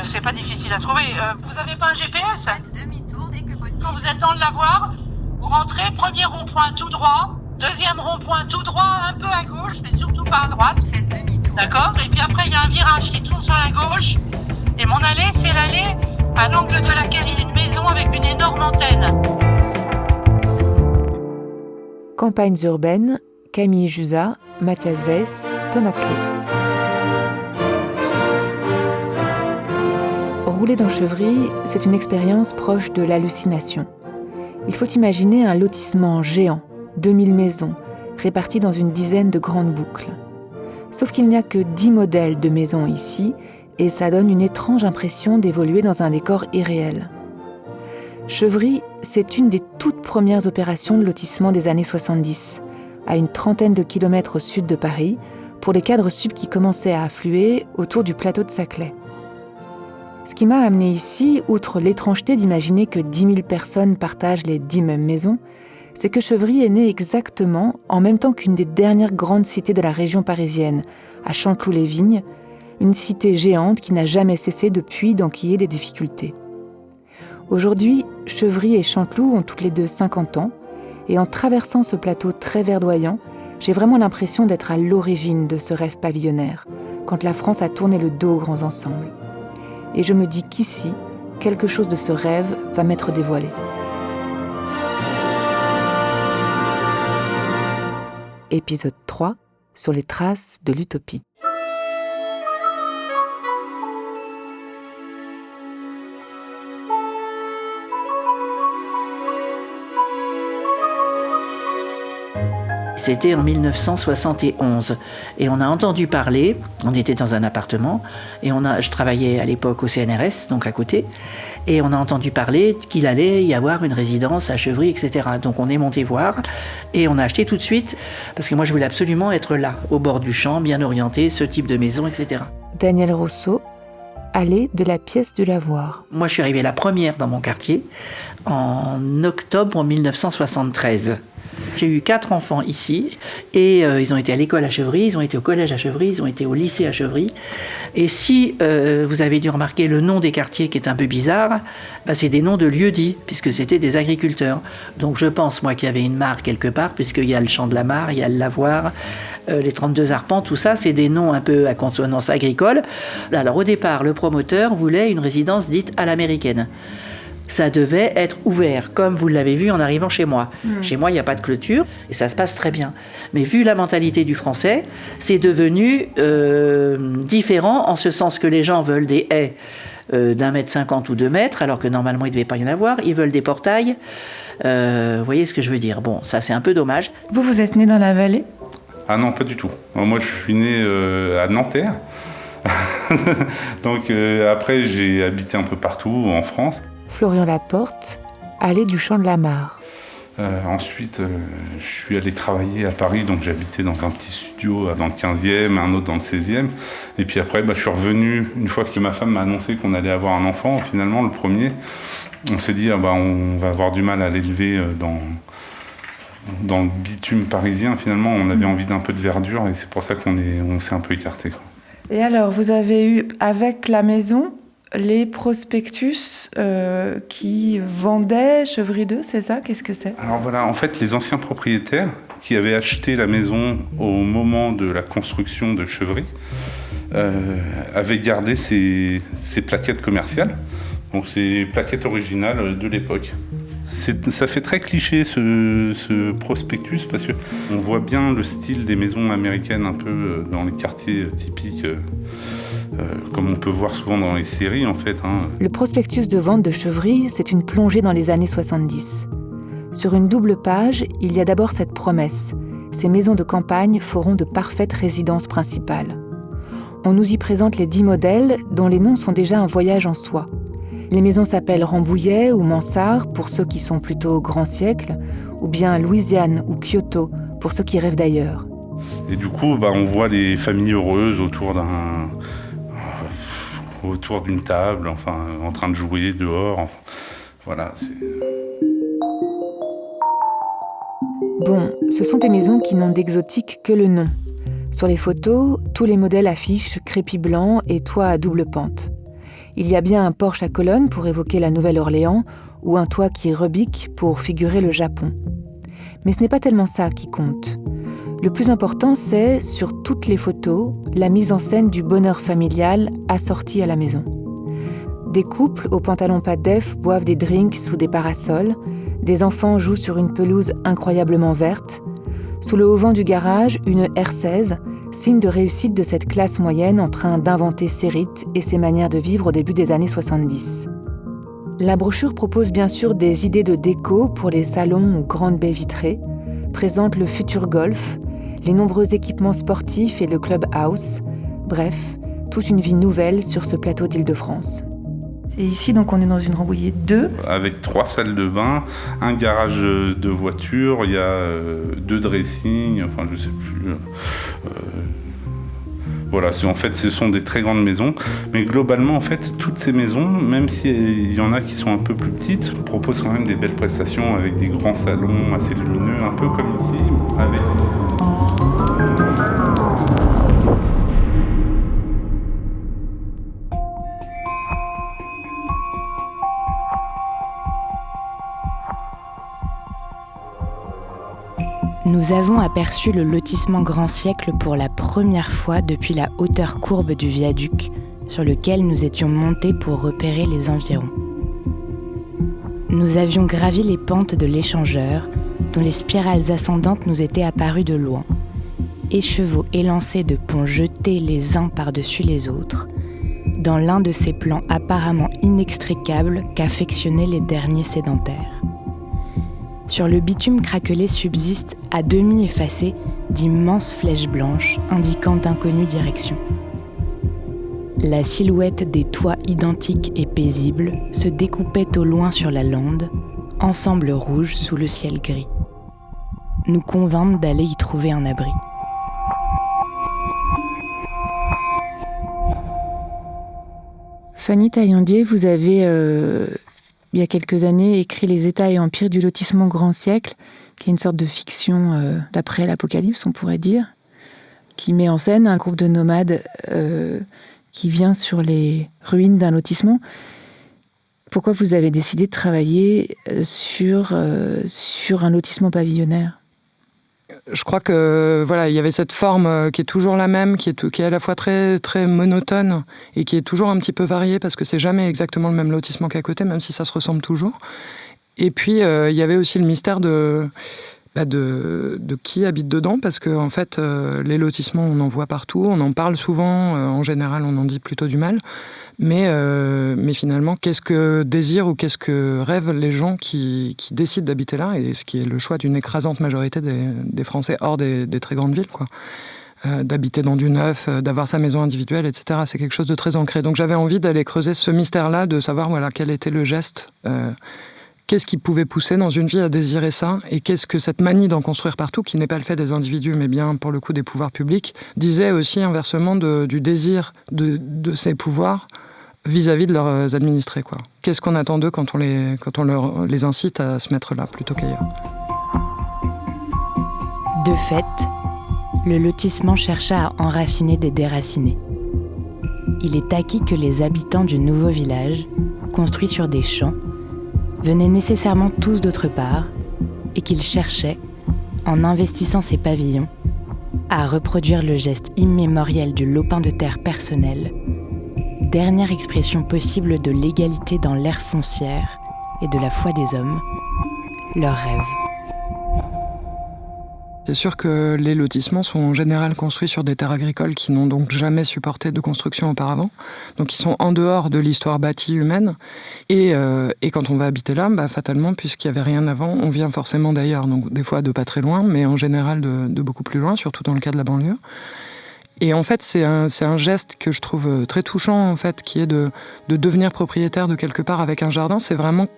c'est pas difficile à trouver. Vous avez pas un GPS ? Faites demi-tour dès que possible. Quand vous êtes dans le lavoir, vous rentrez, premier rond-point tout droit, deuxième rond-point tout droit, un peu à gauche, mais surtout pas à droite. Faites demi-tour. D'accord ? Et puis après, il y a un virage qui tourne sur la gauche. Et mon allée, c'est l'allée à l'angle de laquelle il y a une maison avec une énorme antenne. Campagnes urbaines, Camille Jusa, Mathias Weiss, Thomas Plé. Rouler dans Chevry, c'est une expérience proche de l'hallucination. Il faut imaginer un lotissement géant, 2000 maisons, réparties dans une dizaine de grandes boucles. Sauf qu'il n'y a que 10 modèles de maisons ici, et ça donne une étrange impression d'évoluer dans un décor irréel. Chevry, c'est une des toutes premières opérations de lotissement des années 70, à une trentaine de kilomètres au sud de Paris, pour les cadres sup qui commençaient à affluer autour du plateau de Saclay. Ce qui m'a amené ici, outre l'étrangeté d'imaginer que 10 000 personnes partagent les 10 mêmes maisons, c'est que Chevry est né exactement en même temps qu'une des dernières grandes cités de la région parisienne, à Chanteloup-les-Vignes, une cité géante qui n'a jamais cessé depuis d'enquiller les difficultés. Aujourd'hui, Chevry et Chanteloup ont toutes les deux 50 ans, et en traversant ce plateau très verdoyant, j'ai vraiment l'impression d'être à l'origine de ce rêve pavillonnaire, quand la France a tourné le dos aux grands ensembles. Et je me dis qu'ici, quelque chose de ce rêve va m'être dévoilé. Épisode 3, sur les traces de l'utopie. C'était en 1971 et on a entendu parler, on était dans un appartement et je travaillais à l'époque au CNRS, donc à côté, et on a entendu parler qu'il allait y avoir une résidence à Chevry, etc. Donc on est monté voir et on a acheté tout de suite parce que moi je voulais absolument être là, au bord du champ, bien orienté, ce type de maison, etc. Daniel Rousseau, allée de la pièce du lavoir. Moi je suis arrivée la première dans mon quartier en octobre 1973. J'ai eu 4 enfants ici et ils ont été à l'école à Chevry, ils ont été au collège à Chevry, ils ont été au lycée à Chevry. Et si vous avez dû remarquer le nom des quartiers qui est un peu bizarre, c'est des noms de lieux-dits, puisque c'était des agriculteurs. Donc je pense, moi, qu'il y avait une mare quelque part, puisqu'il y a le champ de la mare, il y a le lavoir, les 32 arpents, tout ça, c'est des noms un peu à consonance agricole. Alors au départ, le promoteur voulait une résidence dite à l'américaine. Ça devait être ouvert, comme vous l'avez vu en arrivant chez moi. Chez moi, il n'y a pas de clôture, et ça se passe très bien. Mais vu la mentalité du Français, c'est devenu différent, en ce sens que les gens veulent des haies d'1,50 m ou 2 mètres, alors que normalement, il ne devait pas y en avoir. Ils veulent des portails. Vous voyez ce que je veux dire ? Bon, ça, c'est un peu dommage. Vous êtes né dans la vallée ? Ah non, pas du tout. Moi, je suis né à Nanterre. Donc après, j'ai habité un peu partout en France. Florian Laporte, allée du Champ de la Mare. Ensuite, je suis allé travailler à Paris, donc j'habitais dans un petit studio dans le 15e, un autre dans le 16e. Et puis après, je suis revenu, une fois que ma femme m'a annoncé qu'on allait avoir un enfant, finalement, le premier, on s'est dit, on va avoir du mal à l'élever dans le bitume parisien. Finalement, on avait envie d'un peu de verdure et c'est pour ça qu'on s'est un peu écarté, quoi. Et alors, vous avez eu, avec la maison, les prospectus qui vendaient Chevry 2, c'est ça ? Qu'est-ce que c'est ? Alors voilà, en fait, les anciens propriétaires qui avaient acheté la maison au moment de la construction de Chevry avaient gardé ces plaquettes commerciales. Donc ces plaquettes originales de l'époque. Ça fait très cliché ce prospectus parce qu'on voit bien le style des maisons américaines un peu dans les quartiers typiques. Comme on peut voir souvent dans les séries, en fait. Le prospectus de vente de Chevry, c'est une plongée dans les années 70. Sur une double page, il y a d'abord cette promesse. Ces maisons de campagne feront de parfaites résidences principales. On nous y présente les 10 modèles, dont les noms sont déjà un voyage en soi. Les maisons s'appellent Rambouillet ou Mansart, pour ceux qui sont plutôt grand siècle, ou bien Louisiane ou Kyoto, pour ceux qui rêvent d'ailleurs. Et du coup, on voit les familles heureuses autour d'une table, en train de jouer dehors. Voilà. Bon, ce sont des maisons qui n'ont d'exotique que le nom. Sur les photos, tous les modèles affichent crépi blanc et toit à double pente. Il y a bien un porche à colonnes pour évoquer la Nouvelle-Orléans ou un toit qui rebique pour figurer le Japon. Mais ce n'est pas tellement ça qui compte. Le plus important, c'est, sur toutes les photos, la mise en scène du bonheur familial assorti à la maison. Des couples aux pantalons pas def boivent des drinks sous des parasols, des enfants jouent sur une pelouse incroyablement verte. Sous le haut-vent du garage, une R16, signe de réussite de cette classe moyenne en train d'inventer ses rites et ses manières de vivre au début des années 70. La brochure propose bien sûr des idées de déco pour les salons ou grandes baies vitrées, présente le futur golf, les nombreux équipements sportifs et le clubhouse, bref, toute une vie nouvelle sur ce plateau d'Île-de-France. Et ici, donc, on est dans une Rambouillet 2. Avec 3 salles de bain, un garage de voiture, il y a 2 dressings, enfin je sais plus. Voilà, en fait, ce sont des très grandes maisons. Mais globalement, en fait, toutes ces maisons, même s'il y en a qui sont un peu plus petites, proposent quand même des belles prestations avec des grands salons assez lumineux, un peu comme ici, avec... Nous avons aperçu le lotissement Grand Siècle pour la première fois depuis la hauteur courbe du viaduc sur lequel nous étions montés pour repérer les environs. Nous avions gravi les pentes de l'échangeur, dont les spirales ascendantes nous étaient apparues de loin, écheveaux élancés de ponts jetés les uns par-dessus les autres, dans l'un de ces plans apparemment inextricables qu'affectionnaient les derniers sédentaires. Sur le bitume craquelé subsistent, à demi effacées, d'immenses flèches blanches indiquant d'inconnues directions. La silhouette des toits identiques et paisibles se découpait au loin sur la lande, ensemble rouge sous le ciel gris. Nous convînmes d'aller y trouver un abri. Fanny Taillandier, vous avez, il y a quelques années, écrit Les États et empires du lotissement Grand Siècle, qui est une sorte de fiction d'après l'Apocalypse, on pourrait dire, qui met en scène un groupe de nomades qui vient sur les ruines d'un lotissement. Pourquoi vous avez décidé de travailler sur un lotissement pavillonnaire ? Je crois que voilà, il y avait cette forme qui est toujours la même, qui est à la fois très très monotone et qui est toujours un petit peu variée parce que c'est jamais exactement le même lotissement qu'à côté, même si ça se ressemble toujours. Et puis il y avait aussi le mystère de qui habite dedans, parce que en fait les lotissements on en voit partout, on en parle souvent, en général on en dit plutôt du mal. Mais finalement, qu'est-ce que désirent ou qu'est-ce que rêvent les gens qui décident d'habiter là, et ce qui est le choix d'une écrasante majorité des Français hors des très grandes villes, quoi. D'habiter dans du neuf, d'avoir sa maison individuelle, etc. C'est quelque chose de très ancré. Donc j'avais envie d'aller creuser ce mystère-là, de savoir voilà, quel était le geste, qu'est-ce qui pouvait pousser dans une vie à désirer ça, et qu'est-ce que cette manie d'en construire partout, qui n'est pas le fait des individus, mais bien pour le coup des pouvoirs publics, disait aussi inversement du désir de ces pouvoirs vis-à-vis de leurs administrés, quoi. Qu'est-ce qu'on attend d'eux quand on les incite à se mettre là plutôt qu'ailleurs ? De fait, le lotissement chercha à enraciner des déracinés. Il est acquis que les habitants du nouveau village, construit sur des champs, venaient nécessairement tous d'autre part, et qu'ils cherchaient, en investissant ces pavillons, à reproduire le geste immémoriel du lopin de terre personnel, dernière expression possible de l'égalité dans l'ère foncière et de la foi des hommes, leur rêve. C'est sûr que les lotissements sont en général construits sur des terres agricoles qui n'ont donc jamais supporté de construction auparavant. Donc ils sont en dehors de l'histoire bâtie humaine. Et quand on va habiter là, fatalement, puisqu'il n'y avait rien avant, on vient forcément d'ailleurs. Donc des fois de pas très loin, mais en général de beaucoup plus loin, surtout dans le cas de la banlieue. Et en fait, c'est un geste que je trouve très touchant, en fait, qui est de devenir propriétaire de quelque part avec un jardin. C'est vraiment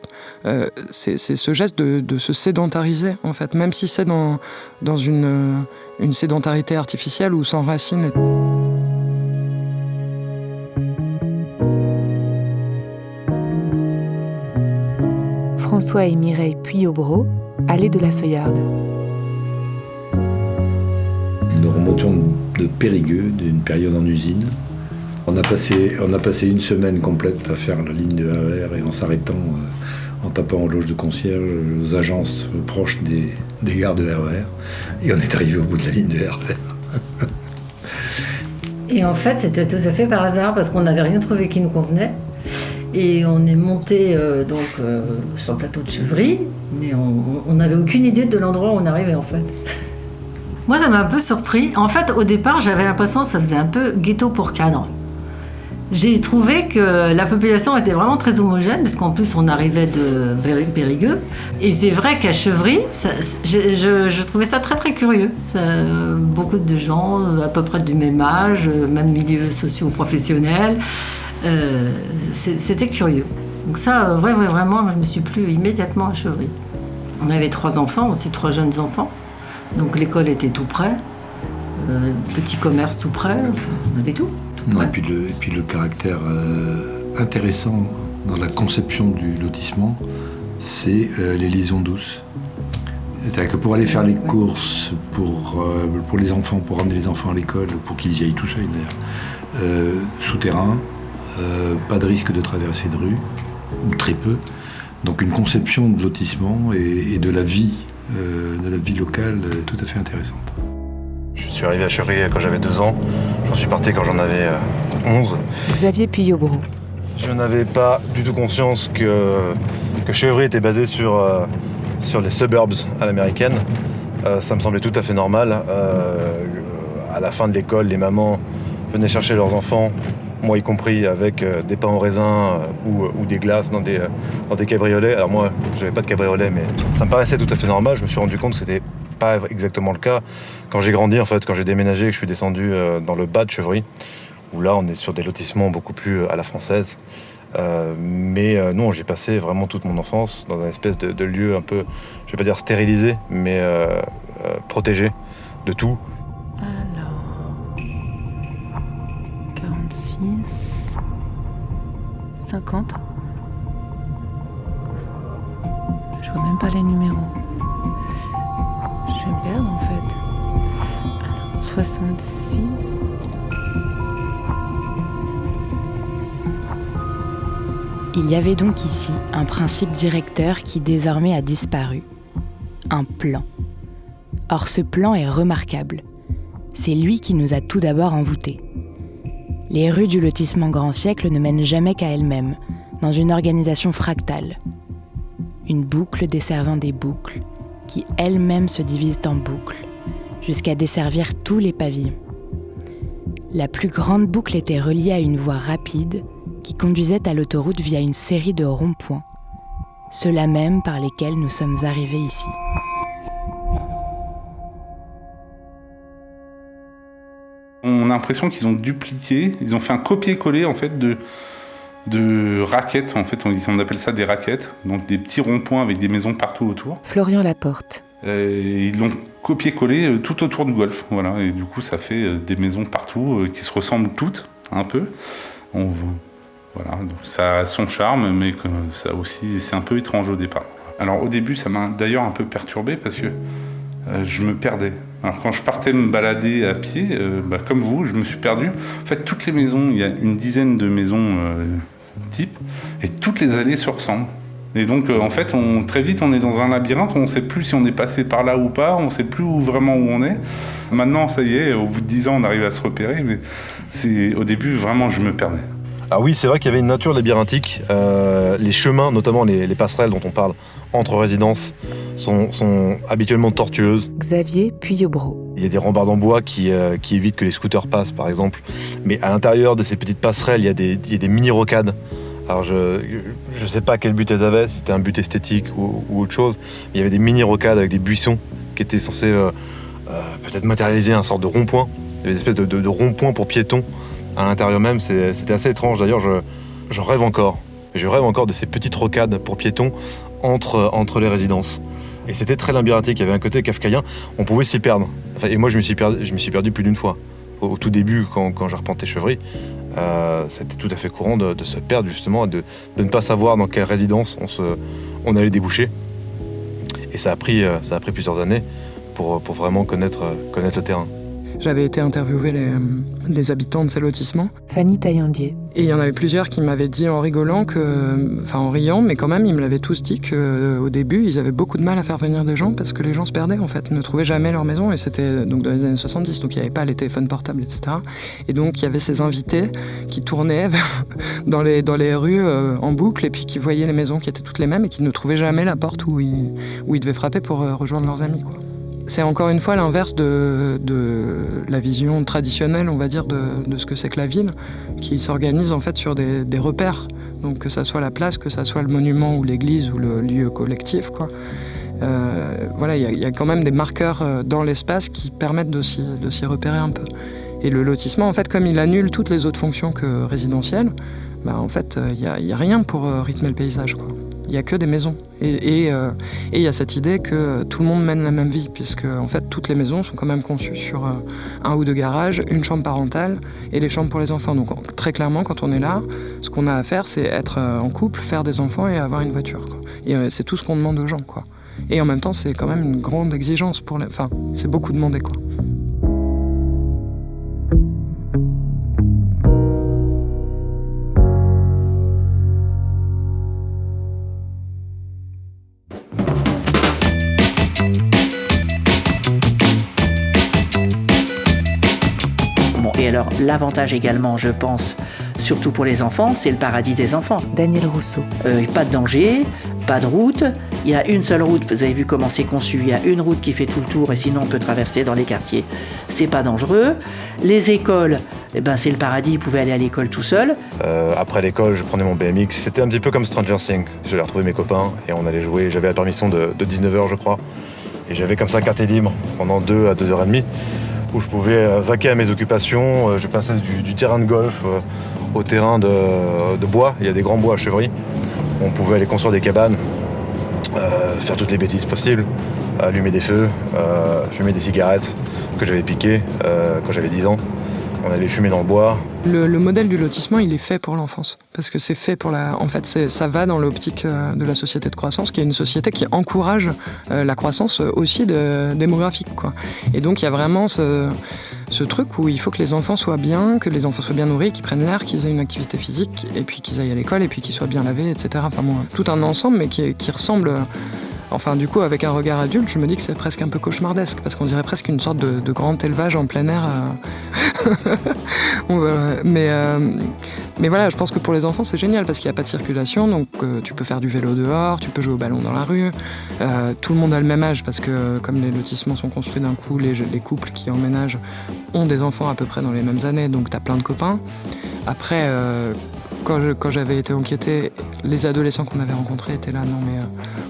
c'est ce geste de se sédentariser, en fait, même si c'est dans une sédentarité artificielle ou sans racines. François et Mireille Puyobreau, allée de la Feuillarde. Nous remontions de Périgueux, d'une période en usine. On a passé une semaine complète à faire la ligne de RER et en s'arrêtant, en tapant en loge de concierge, aux agences proches des gares de RER. Et on est arrivé au bout de la ligne de RER. Et en fait, c'était tout à fait par hasard parce qu'on n'avait rien trouvé qui nous convenait. Et on est monté sur le plateau de Chevry, mais on n'avait aucune idée de l'endroit où on arrivait en fait. Moi, ça m'a un peu surpris. En fait, au départ, j'avais l'impression que ça faisait un peu ghetto pour cadre. J'ai trouvé que la population était vraiment très homogène, parce qu'en plus, on arrivait de Périgueux. Et c'est vrai qu'à Chevry, je trouvais ça très, très curieux. Beaucoup de gens, à peu près du même âge, même milieu socio-professionnel. C'était curieux. Donc ça, vraiment, je me suis plu immédiatement à Chevry. On avait 3 enfants, aussi 3 jeunes enfants. Donc l'école était tout près, petit commerce tout près, on avait tout. Et puis le caractère intéressant dans la conception du lotissement, c'est les liaisons douces. C'est-à-dire que pour aller faire les courses pour les enfants, pour ramener les enfants à l'école, pour qu'ils y aillent tout seuls d'ailleurs, souterrain, pas de risque de traversée de rue, ou très peu. Donc une conception de lotissement et de la vie locale tout à fait intéressante. Je suis arrivé à Chevry quand j'avais 2 ans, j'en suis parti quand j'en avais 11. Xavier Puyot-Bro. Je n'avais pas du tout conscience que Chevry était basé sur les suburbs à l'américaine. Ça me semblait tout à fait normal. À la fin de l'école, les mamans venaient chercher leurs enfants, moi y compris, avec des pains au raisin ou des glaces dans des cabriolets. Alors moi, j'avais pas de cabriolet, mais ça me paraissait tout à fait normal. Je me suis rendu compte que c'était pas exactement le cas quand j'ai grandi, en fait, quand j'ai déménagé et que je suis descendu dans le bas de Chevry, où là, on est sur des lotissements beaucoup plus à la française. Non, j'ai passé vraiment toute mon enfance dans un espèce de lieu un peu, je vais pas dire stérilisé, mais protégé de tout. Alors, 46, 50. Je vois même pas les numéros. Je vais me perdre en fait. Alors, 66. Il y avait donc ici un principe directeur qui désormais a disparu. Un plan. Or ce plan est remarquable. C'est lui qui nous a tout d'abord envoûtés. Les rues du lotissement Grand Siècle ne mènent jamais qu'à elles-mêmes, dans une organisation fractale. Une boucle desservant des boucles, qui elles-mêmes se divisent en boucles, jusqu'à desservir tous les pavillons. La plus grande boucle était reliée à une voie rapide qui conduisait à l'autoroute via une série de ronds-points, ceux-là même par lesquels nous sommes arrivés ici. On a l'impression qu'ils ont dupliqué, ils ont fait un copier-coller en fait de raquettes, en fait on appelle ça des raquettes, donc des petits ronds-points avec des maisons partout autour. Florian Laporte. Ils l'ont copié-collé tout autour du golfe, voilà, et du coup ça fait des maisons partout qui se ressemblent toutes un peu. Voilà, donc ça a son charme, mais que ça aussi c'est un peu étrange au départ. Alors au début ça m'a d'ailleurs un peu perturbé parce que je me perdais. Alors quand je partais me balader à pied, comme vous, je me suis perdu. En fait, toutes les maisons, il y a une dizaine de maisons types, et toutes les allées se ressemblent. Et donc, en fait, très vite, on est dans un labyrinthe, on ne sait plus si on est passé par là ou pas, on ne sait plus vraiment où on est. Maintenant, ça y est, au bout de 10 ans, on arrive à se repérer, mais au début, vraiment, je me perdais. Ah oui, c'est vrai qu'il y avait une nature labyrinthique. Les chemins, notamment les passerelles dont on parle entre résidences, sont habituellement tortueuses. Xavier Puyot-Bro. Il y a des rambardes en bois qui évitent que les scooters passent, par exemple. Mais à l'intérieur de ces petites passerelles, il y a des mini-rocades. Alors je sais pas quel but elles avaient, si c'était un but esthétique ou autre chose. Il y avait des mini-rocades avec des buissons qui étaient censés peut-être matérialiser un sorte de rond-point. Il y avait des espèces de rond-point pour piétons à l'intérieur même. C'était assez étrange. D'ailleurs, je rêve encore. Je rêve encore de ces petites rocades pour piétons entre les résidences. Et c'était très labyrinthique. Il y avait un côté kafkaïen. On pouvait s'y perdre. Enfin, et moi, je me suis perdu plus d'une fois. Au tout début, quand j'arpentais Chevry, c'était tout à fait courant de se perdre, justement, de ne pas savoir dans quelle résidence on allait déboucher. Et ça a pris plusieurs années pour vraiment connaître le terrain. J'avais été interviewer les habitants de ces lotissements. Fanny Taillandier. Et il y en avait plusieurs qui m'avaient dit en rigolant, en riant, mais quand même, ils me l'avaient tous dit qu'au début, ils avaient beaucoup de mal à faire venir des gens parce que les gens se perdaient, en fait, ne trouvaient jamais leur maison. Et c'était donc dans les années 70, donc il n'y avait pas les téléphones portables, etc. Et donc, il y avait ces invités qui tournaient dans les rues en boucle et puis qui voyaient les maisons qui étaient toutes les mêmes et qui ne trouvaient jamais la porte où ils devaient frapper pour rejoindre leurs amis, quoi. C'est encore une fois l'inverse de la vision traditionnelle, on va dire, de ce que c'est que la ville, qui s'organise en fait sur des repères. Donc que ça soit la place, que ça soit le monument ou l'église ou le lieu collectif, quoi. Voilà, il y a quand même des marqueurs dans l'espace qui permettent de s'y repérer un peu. Et le lotissement, en fait, comme il annule toutes les autres fonctions que résidentielles, en fait, il y a rien pour rythmer le paysage, quoi. Il n'y a que des maisons. Et il y a cette idée que tout le monde mène la même vie, puisque en fait, toutes les maisons sont quand même conçues sur un ou deux garages, une chambre parentale et les chambres pour les enfants. Donc très clairement, quand on est là, ce qu'on a à faire, c'est être en couple, faire des enfants et avoir une voiture, quoi. Et c'est tout ce qu'on demande aux gens, quoi. Et en même temps, c'est quand même une grande exigence pour enfin, c'est beaucoup demandé, quoi. Et alors, l'avantage également, je pense, surtout pour les enfants, c'est le paradis des enfants. Daniel Rousseau. Pas de danger, pas de route. Il y a une seule route, vous avez vu comment c'est conçu. Il y a une route qui fait tout le tour et sinon on peut traverser dans les quartiers. C'est pas dangereux. Les écoles, c'est le paradis, ils pouvaient aller à l'école tout seul. Après l'école, je prenais mon BMX. C'était un petit peu comme Stranger Things. J'allais retrouver mes copains et on allait jouer. J'avais la permission de 19h, je crois. Et j'avais comme ça quartier libre pendant 2 à 2h30. Où je pouvais vaquer à mes occupations. Je passais du terrain de golf au terrain de bois. Il y a des grands bois à Chevry. On pouvait aller construire des cabanes, faire toutes les bêtises possibles, allumer des feux, fumer des cigarettes que j'avais piquées quand j'avais 10 ans. On allait fumer dans le bois. Le modèle du lotissement, il est fait pour l'enfance. Parce que c'est fait pour la... En fait, ça va dans l'optique de la société de croissance, qui est une société qui encourage la croissance aussi démographique, quoi. Et donc, il y a vraiment ce truc où il faut que les enfants soient bien, que les enfants soient bien nourris, qu'ils prennent l'air, qu'ils aient une activité physique, et puis qu'ils aillent à l'école, et puis qu'ils soient bien lavés, etc. Enfin bon, tout un ensemble, mais qui ressemble... Enfin, du coup, avec un regard adulte, je me dis que c'est presque un peu cauchemardesque, parce qu'on dirait presque une sorte de grand élevage en plein air. Mais voilà, je pense que pour les enfants, c'est génial, parce qu'il n'y a pas de circulation, donc tu peux faire du vélo dehors, tu peux jouer au ballon dans la rue. Tout le monde a le même âge, parce que comme les lotissements sont construits d'un coup, les couples qui emménagent ont des enfants à peu près dans les mêmes années, donc tu as plein de copains. Après... Quand j'avais été enquêté, les adolescents qu'on avait rencontrés étaient là, non mais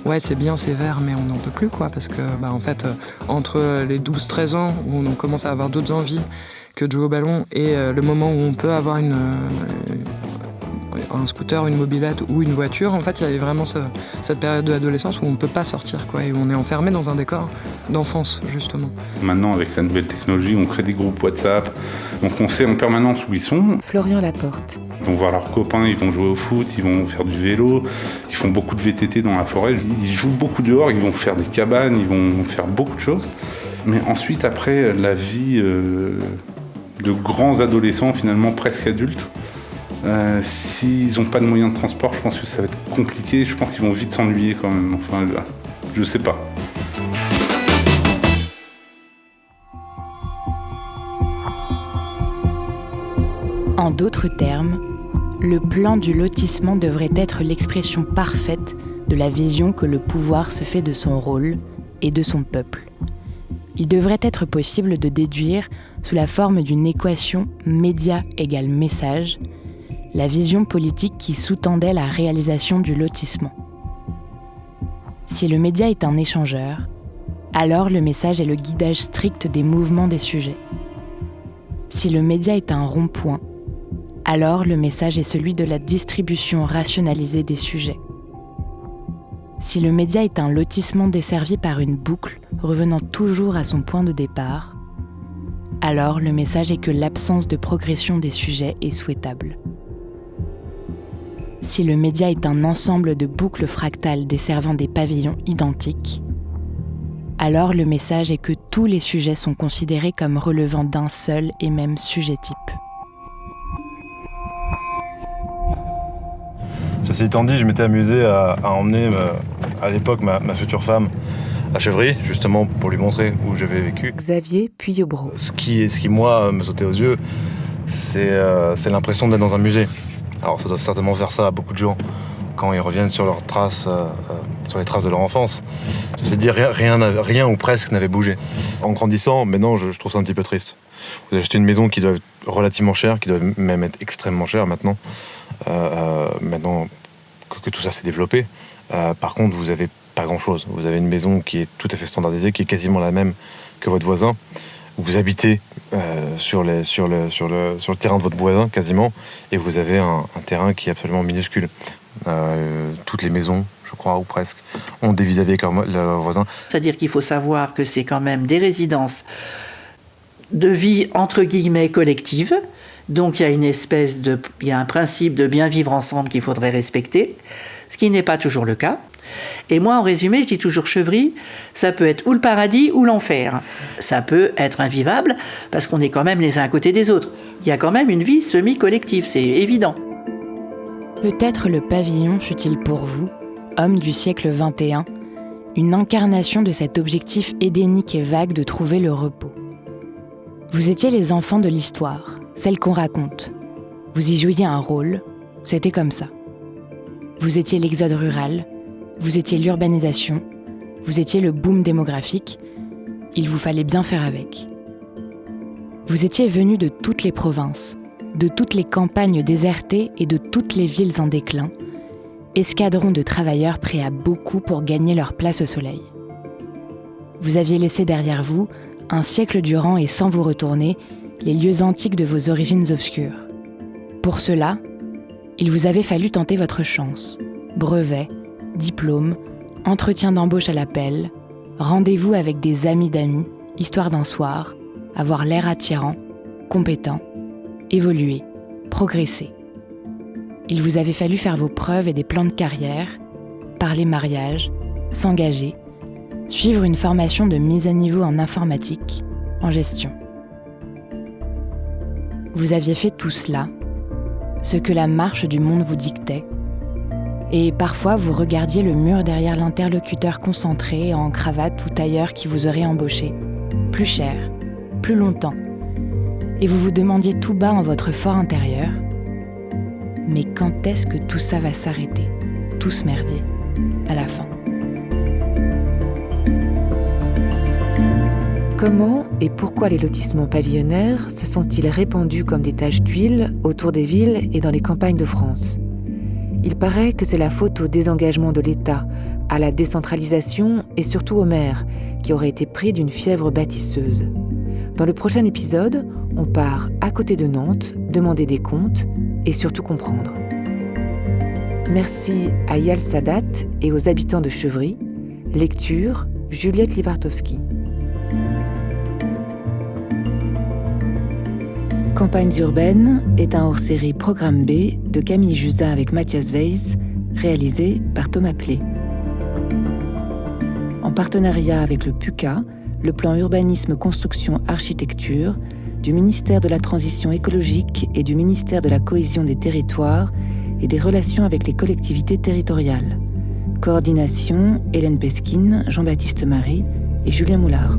ouais c'est bien, c'est vert, mais on n'en peut plus, quoi, parce que en fait entre les 12-13 ans où on commence à avoir d'autres envies que de jouer au ballon et le moment où on peut avoir un scooter, une mobilette ou une voiture, en fait il y avait vraiment cette période de l'adolescence où on ne peut pas sortir, quoi, et où on est enfermé dans un décor d'enfance, justement. Maintenant, avec la nouvelle technologie, on crée des groupes WhatsApp, donc on sait en permanence où ils sont. Florian Laporte. Ils vont voir leurs copains, ils vont jouer au foot, ils vont faire du vélo, ils font beaucoup de VTT dans la forêt, ils jouent beaucoup dehors, ils vont faire des cabanes, ils vont faire beaucoup de choses. Mais ensuite, après, la vie de grands adolescents, finalement presque adultes, s'ils n'ont pas de moyens de transport, je pense que ça va être compliqué, je pense qu'ils vont vite s'ennuyer quand même, enfin, je sais pas. En d'autres termes, le plan du lotissement devrait être l'expression parfaite de la vision que le pouvoir se fait de son rôle et de son peuple. Il devrait être possible de déduire, sous la forme d'une équation média égale message, la vision politique qui sous-tendait la réalisation du lotissement. Si le média est un échangeur, alors le message est le guidage strict des mouvements des sujets. Si le média est un rond-point, alors le message est celui de la distribution rationalisée des sujets. Si le média est un lotissement desservi par une boucle revenant toujours à son point de départ, alors le message est que l'absence de progression des sujets est souhaitable. Si le média est un ensemble de boucles fractales desservant des pavillons identiques, alors le message est que tous les sujets sont considérés comme relevant d'un seul et même sujet type. Ceci étant dit, je m'étais amusé à emmener à l'époque ma future femme à Chevry, justement pour lui montrer où j'avais vécu. Xavier Puyobro. Ce qui moi, me sautait aux yeux, c'est l'impression d'être dans un musée. Alors ça doit certainement faire ça à beaucoup de gens quand ils reviennent sur leurs traces, sur les traces de leur enfance. Je veux dire, rien ou presque n'avait bougé. En grandissant, maintenant, je trouve ça un petit peu triste. Vous achetez une maison qui doit être relativement chère, qui doit même être extrêmement chère maintenant. Maintenant que tout ça s'est développé. Par contre, vous n'avez pas grand-chose. Vous avez une maison qui est tout à fait standardisée, qui est quasiment la même que votre voisin. Vous habitez sur le terrain de votre voisin, quasiment, et vous avez un terrain qui est absolument minuscule. Toutes les maisons, je crois, ou presque, ont des vis-à-vis avec leurs voisins. C'est-à-dire qu'il faut savoir que c'est quand même des résidences de vie, entre guillemets, collective. Donc il y a un principe de bien vivre ensemble qu'il faudrait respecter, ce qui n'est pas toujours le cas. Et moi, en résumé, je dis toujours Chevry, ça peut être ou le paradis ou l'enfer. Ça peut être invivable parce qu'on est quand même les uns à côté des autres. Il y a quand même une vie semi-collective, c'est évident. Peut-être le pavillon fut-il pour vous, homme du siècle XXI, une incarnation de cet objectif édénique et vague de trouver le repos. Vous étiez les enfants de l'histoire, celle qu'on raconte. Vous y jouiez un rôle, c'était comme ça. Vous étiez l'exode rural, vous étiez l'urbanisation, vous étiez le boom démographique, il vous fallait bien faire avec. Vous étiez venus de toutes les provinces, de toutes les campagnes désertées et de toutes les villes en déclin, escadron de travailleurs prêts à beaucoup pour gagner leur place au soleil. Vous aviez laissé derrière vous, un siècle durant et sans vous retourner, les lieux antiques de vos origines obscures. Pour cela, il vous avait fallu tenter votre chance. Brevet, diplôme, entretien d'embauche à l'appel, rendez-vous avec des amis d'amis, histoire d'un soir, avoir l'air attirant, compétent, évoluer, progresser. Il vous avait fallu faire vos preuves et des plans de carrière, parler mariage, s'engager, suivre une formation de mise à niveau en informatique, en gestion. Vous aviez fait tout cela, ce que la marche du monde vous dictait, et parfois vous regardiez le mur derrière l'interlocuteur concentré en cravate ou tailleur qui vous aurait embauché, plus cher, plus longtemps, et vous vous demandiez tout bas en votre fort intérieur, mais quand est-ce que tout ça va s'arrêter, tout ce merdier, à la fin? Comment et pourquoi les lotissements pavillonnaires se sont-ils répandus comme des taches d'huile autour des villes et dans les campagnes de France? Il paraît que c'est la faute au désengagement de l'État, à la décentralisation et surtout aux maires, qui auraient été pris d'une fièvre bâtisseuse. Dans le prochain épisode, on part à côté de Nantes, demander des comptes et surtout comprendre. Merci à Yal Sadat et aux habitants de Chevry. Lecture, Juliette Livartowski. Campagnes urbaines est un hors-série Programme B de Camille Jusa avec Mathias Weiss, réalisé par Thomas Plé. En partenariat avec le PUCA, le plan urbanisme construction architecture du ministère de la Transition écologique et du ministère de la Cohésion des territoires et des relations avec les collectivités territoriales. Coordination, Hélène Pesquine, Jean-Baptiste Marie et Julien Moulard.